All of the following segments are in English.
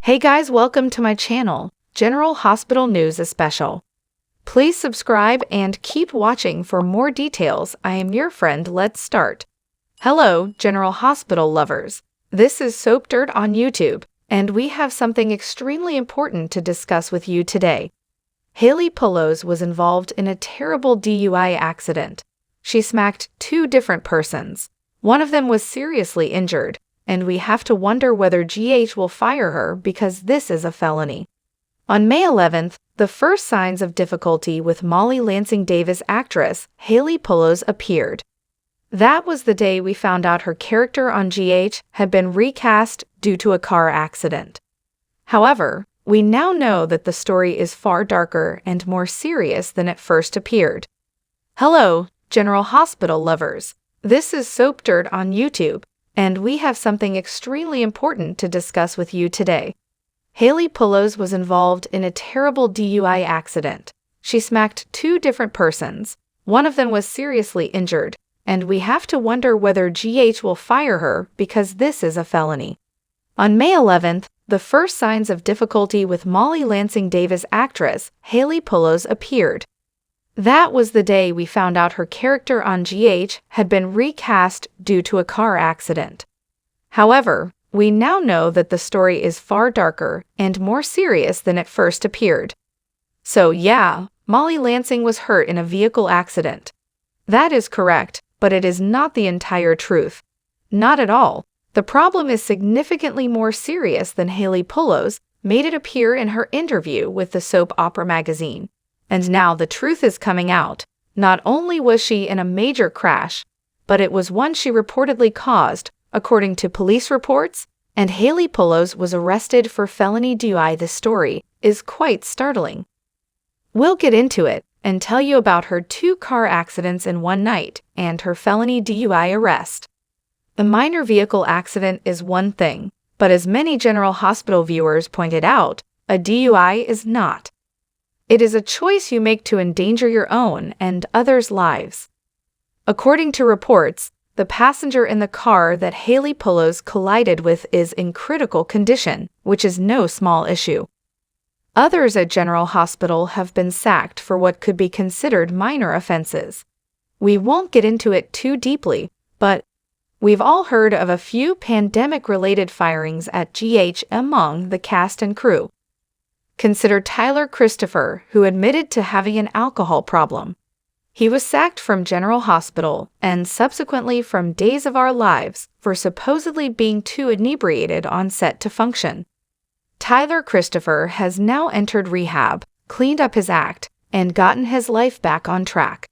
Hey guys, welcome to my channel, General Hospital News Special. Please subscribe and keep watching for more details. I am your friend. Let's start. Hello, General Hospital lovers. This is Soap Dirt on YouTube, and we have something extremely important to discuss with you today. Haley Pullos was involved in a terrible DUI accident. She smacked two different persons. One of them was seriously injured, and we have to wonder whether GH will fire her because this is a felony. On May 11th, the first signs of difficulty with Molly Lansing Davis actress Haley Pullos appeared. That was the day we found out her character on GH had been recast due to a car accident. However, we now know that the story is far darker and more serious than it first appeared. Hello, General Hospital lovers. This is Soap Dirt on YouTube, and we have something extremely important to discuss with you today. Haley Pullos was involved in a terrible DUI accident. She smacked two different persons. One of them was seriously injured, and we have to wonder whether GH will fire her because this is a felony. On May 11th, the first signs of difficulty with Molly Lansing Davis actress Haley Pullos appeared. That was the day we found out her character on GH had been recast due to a car accident. However, we now know that the story is far darker and more serious than it first appeared. So yeah, Molly Lansing was hurt in a vehicle accident. That is correct, but it is not the entire truth. Not at all. The problem is significantly more serious than Haley Pullos made it appear in her interview with the soap opera magazine. And now the truth is coming out. Not only was she in a major crash, but it was one she reportedly caused, according to police reports, and Haley Pullos was arrested for felony DUI. This story is quite startling. We'll get into it and tell you about her two car accidents in one night and her felony DUI arrest. A minor vehicle accident is one thing, but as many General Hospital viewers pointed out, a DUI is not. It is a choice you make to endanger your own and others' lives. According to reports, the passenger in the car that Haley Pullos collided with is in critical condition, which is no small issue. Others at General Hospital have been sacked for what could be considered minor offenses. We won't get into it too deeply, but we've all heard of a few pandemic-related firings at GH among the cast and crew. Consider Tyler Christopher, who admitted to having an alcohol problem. He was sacked from General Hospital and subsequently from Days of Our Lives for supposedly being too inebriated on set to function. Tyler Christopher has now entered rehab, cleaned up his act, and gotten his life back on track.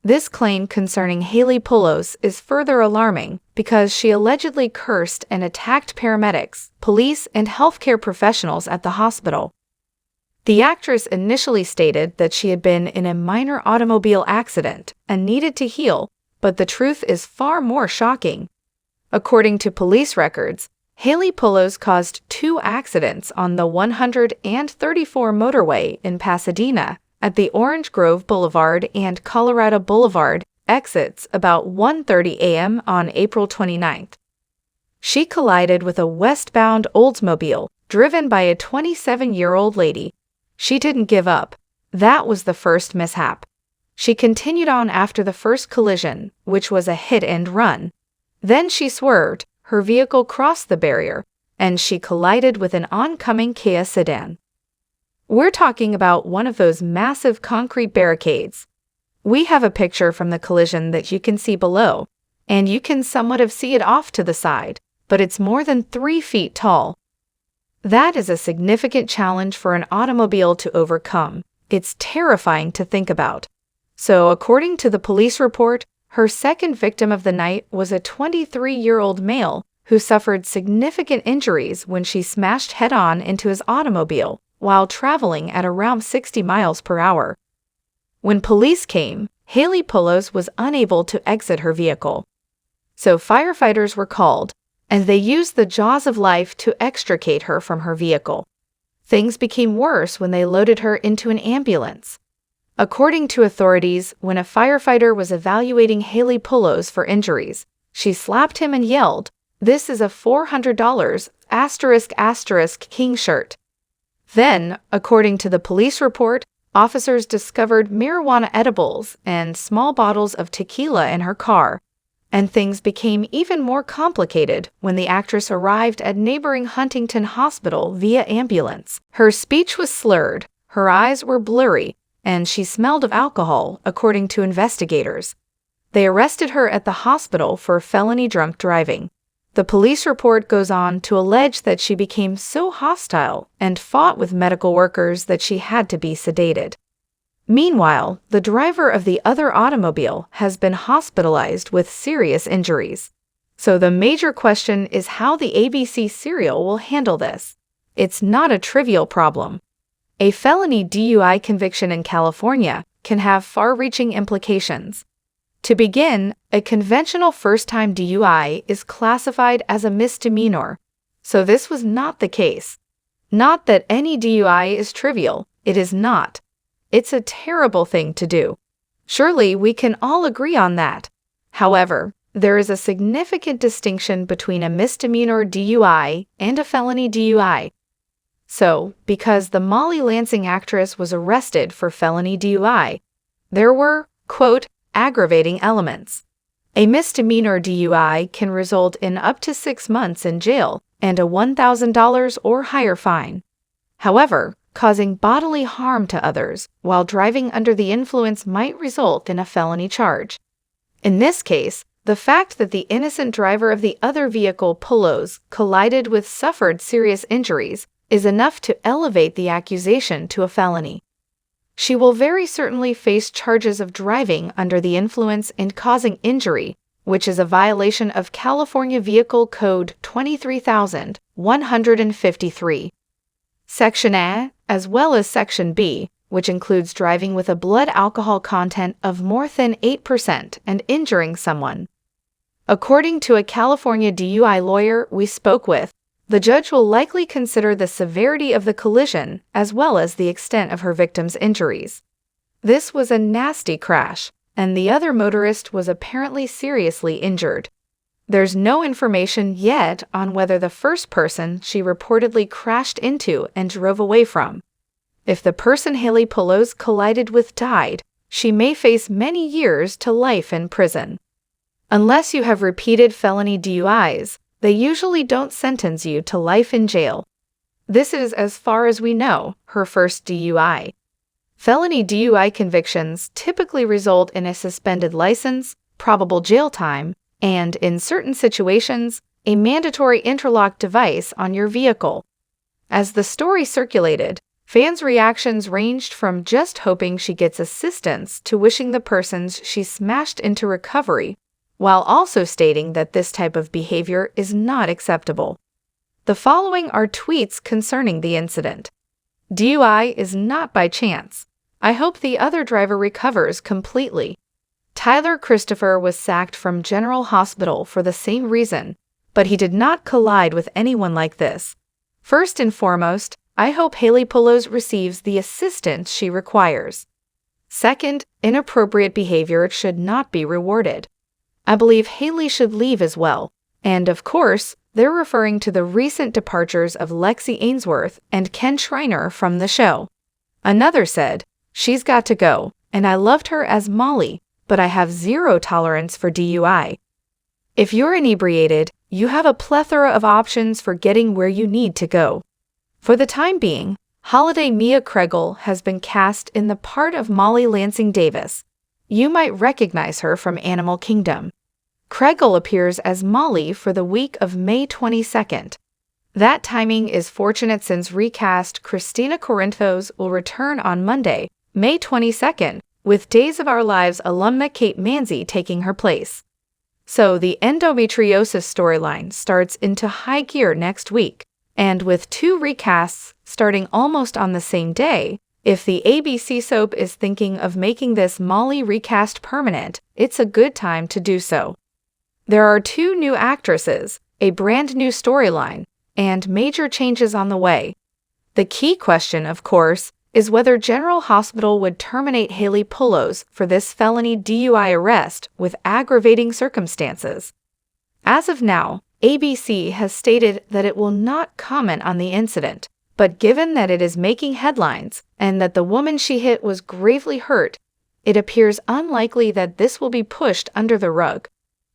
This claim concerning Haley Pullos is further alarming because she allegedly cursed and attacked paramedics, police, and healthcare professionals at the hospital. The actress initially stated that she had been in a minor automobile accident and needed to heal, but the truth is far more shocking. According to police records, Haley Pullos caused two accidents on the 134 motorway in Pasadena at the Orange Grove Boulevard and Colorado Boulevard exits about 1:30 a.m. on April 29th. She collided with a westbound Oldsmobile driven by a 27-year-old lady. She didn't give up. That was the first mishap. She continued on after the first collision, which was a hit and run. Then she swerved, her vehicle crossed the barrier, and she collided with an oncoming Kia sedan. We're talking about one of those massive concrete barricades. We have a picture from the collision that you can see below, and you can somewhat see it off to the side, but it's more than 3 feet tall. That is a significant challenge for an automobile to overcome. It's terrifying to think about. So, according to the police report, her second victim of the night was a 23-year-old male who suffered significant injuries when she smashed head-on into his automobile while traveling at around 60 miles per hour. When police came, Haley Pullos was unable to exit her vehicle. So firefighters were called, and they used the jaws of life to extricate her from her vehicle. Things became worse when they loaded her into an ambulance. According to authorities, when a firefighter was evaluating Haley Pullos for injuries, she slapped him and yelled, This is a $400 *** king shirt. Then, according to the police report, officers discovered marijuana edibles and small bottles of tequila in her car, and things became even more complicated when the actress arrived at neighboring Huntington Hospital via ambulance. Her speech was slurred, her eyes were blurry, and she smelled of alcohol, according to investigators. They arrested her at the hospital for felony drunk driving. The police report goes on to allege that she became so hostile and fought with medical workers that she had to be sedated. Meanwhile, the driver of the other automobile has been hospitalized with serious injuries. So the major question is how the ABC serial will handle this. It's not a trivial problem. A felony DUI conviction in California can have far-reaching implications. To begin, a conventional first-time DUI is classified as a misdemeanor, so this was not the case. Not that any DUI is trivial, it is not. It's a terrible thing to do. Surely we can all agree on that. However, there is a significant distinction between a misdemeanor DUI and a felony DUI. So, because the Molly Lansing actress was arrested for felony DUI, there were, quote, aggravating elements. A misdemeanor DUI can result in up to 6 months in jail and a $1,000 or higher fine. However, causing bodily harm to others while driving under the influence might result in a felony charge. In this case, the fact that the innocent driver of the other vehicle collided with suffered serious injuries is enough to elevate the accusation to a felony. She will very certainly face charges of driving under the influence and causing injury, which is a violation of California Vehicle Code 23,153. Section A, as well as Section B, which includes driving with a blood alcohol content of more than 8% and injuring someone. According to a California DUI lawyer we spoke with, the judge will likely consider the severity of the collision as well as the extent of her victim's injuries. This was a nasty crash, and the other motorist was apparently seriously injured. There's no information yet on whether the first person she reportedly crashed into and drove away from. If the person Haley Pelosi collided with died, she may face many years to life in prison. Unless you have repeated felony DUIs, they usually don't sentence you to life in jail. This is, as far as we know, her first DUI. Felony DUI convictions typically result in a suspended license, probable jail time, and, in certain situations, a mandatory interlock device on your vehicle. As the story circulated, fans' reactions ranged from just hoping she gets assistance to wishing the persons she smashed into recovery, while also stating that this type of behavior is not acceptable. The following are tweets concerning the incident. DUI is not by chance. I hope the other driver recovers completely. Tyler Christopher was sacked from General Hospital for the same reason, but he did not collide with anyone like this. First and foremost, I hope Haley Pelosi receives the assistance she requires. Second, inappropriate behavior should not be rewarded. I believe Haley should leave as well, and of course, they're referring to the recent departures of Lexi Ainsworth and Ken Schreiner from the show. Another said, "She's got to go, and I loved her as Molly, but I have zero tolerance for DUI." If you're inebriated, you have a plethora of options for getting where you need to go. For the time being, Holiday Mia Kregel has been cast in the part of Molly Lansing Davis. You might recognize her from Animal Kingdom. Kregel appears as Molly for the week of May 22nd. That timing is fortunate since recast Christina Corinthos will return on Monday, May 22nd, with Days of Our Lives alumna Kate Manzi taking her place. So the endometriosis storyline starts into high gear next week, and with 2 recasts starting almost on the same day, if the ABC soap is thinking of making this Molly recast permanent, it's a good time to do so. There are 2 new actresses, a brand new storyline, and major changes on the way. The key question, of course, is whether General Hospital would terminate Haley Pelosi for this felony DUI arrest with aggravating circumstances. As of now, ABC has stated that it will not comment on the incident, but given that it is making headlines and that the woman she hit was gravely hurt, it appears unlikely that this will be pushed under the rug.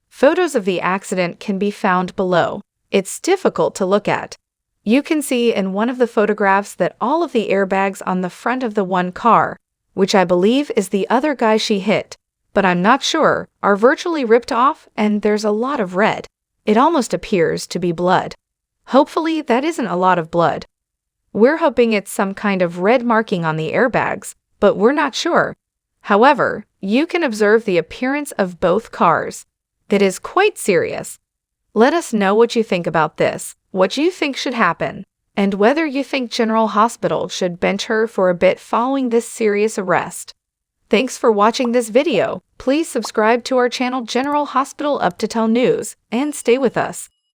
Photos of the accident can be found below. It's difficult to look at. You can see in one of the photographs that all of the airbags on the front of the one car, which I believe is the other guy she hit, but I'm not sure, are virtually ripped off and there's a lot of red. It almost appears to be blood. Hopefully that isn't a lot of blood. We're hoping it's some kind of red marking on the airbags, but we're not sure. However, you can observe the appearance of both cars. That is quite serious. Let us know what you think about this, what you think should happen, and whether you think General Hospital should bench her for a bit following this serious arrest. Thanks for watching this video. Please subscribe to our channel General Hospital Up to Tell News and stay with us.